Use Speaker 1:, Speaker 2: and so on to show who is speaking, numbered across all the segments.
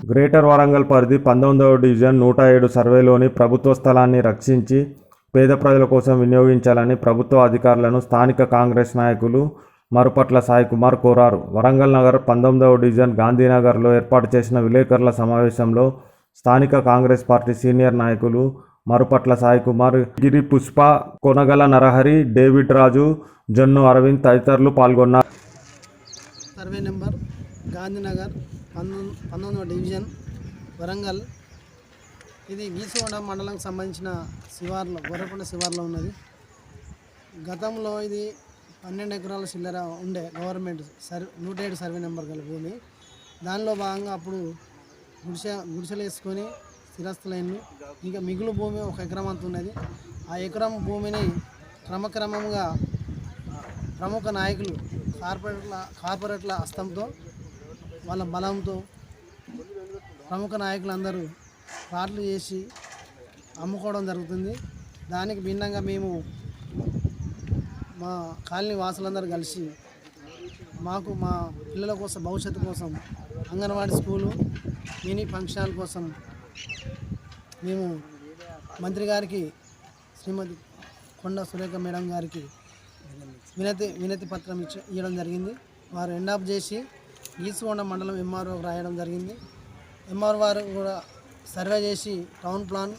Speaker 1: Greater Warangal పరిధి 19వ division 107 సర్వేలోని ప్రభుత్వ స్థలాన్ని రక్షించి పేద ప్రజల కోసం వినియోగించాలని ప్రభుత్వ అధికారులను స్థానిక కాంగ్రెస్ నాయకులు మరుపట్ల సాయి కుమార్ కోరారు. వరంగల్ నగర్ 19వ డివిజన్ గాంధీనగర్లో ఏర్పాటు చేసిన విలేకరుల సమావేశంలో స్థానిక కాంగ్రెస్ పార్టీ సీనియర్ నాయకులు మరుపట్ల సాయి కుమార్, గిరి పుష్ప, కొనగల నరహరి, డేవిడ్ రాజు, జొన్ను అరవింద్ తదితరులు పాల్గొన్నారు.
Speaker 2: సర్వే నెంబర్ గాంధీనగర్ 19వ డివిజన్ వరంగల్. ఇది గీసుగొండ మండలానికి సంబంధించిన శివార్లో, గొర్రెకొండ శివార్లో ఉన్నది. గతంలో ఇది 12 ఎకరాల చిల్లర ఉండే గవర్నమెంట్ 107 సర్వే నెంబర్ గల భూమి. దానిలో భాగంగా అప్పుడు గుడిసెలు వేసుకొని స్థిరస్తులైన ఇంకా మిగులు భూమి 1 ఎకరం అంత ఉన్నది. ఆ ఎకరం భూమిని క్రమక్రమంగా ప్రముఖ నాయకులు కార్పొరేట్ల హస్తంతో, వాళ్ళ బలంతో ప్రముఖ నాయకులు అందరూ ప్లాట్లు చేసి అమ్ముకోవడం జరుగుతుంది. దానికి భిన్నంగా మేము మా కాలనీ వాసులందరూ కలిసి మాకు మా పిల్లల కోసం, భవిష్యత్తు కోసం అంగన్వాడీ స్కూలు, మినీ ఫంక్షన్ కోసం మేము మంత్రి గారికి, శ్రీమతి కొండ సురేఖ మేడం గారికి వినతి పత్రం ఇవ్వడం జరిగింది. వారు ఎండాప్ చేసి గీసుగొండ మండలం ఎంఆర్ఓ రాయడం జరిగింది. ఎంఆర్ఓ వారు కూడా సర్వే చేసి టౌన్ ప్లాన్,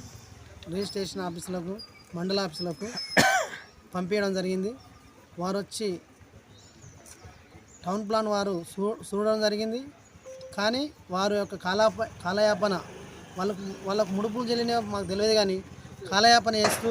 Speaker 2: రిజిస్ట్రేషన్ ఆఫీసులకు, మండల ఆఫీసులకు పంపించడం జరిగింది. వారు వచ్చి టౌన్ ప్లాన్ వారు చూడడం జరిగింది. కానీ వారి యొక్క కాలయాపన వాళ్ళకు ముడుపులు చెల్లిన మాకు తెలియదు, కానీ కాలయాపన చేస్తూ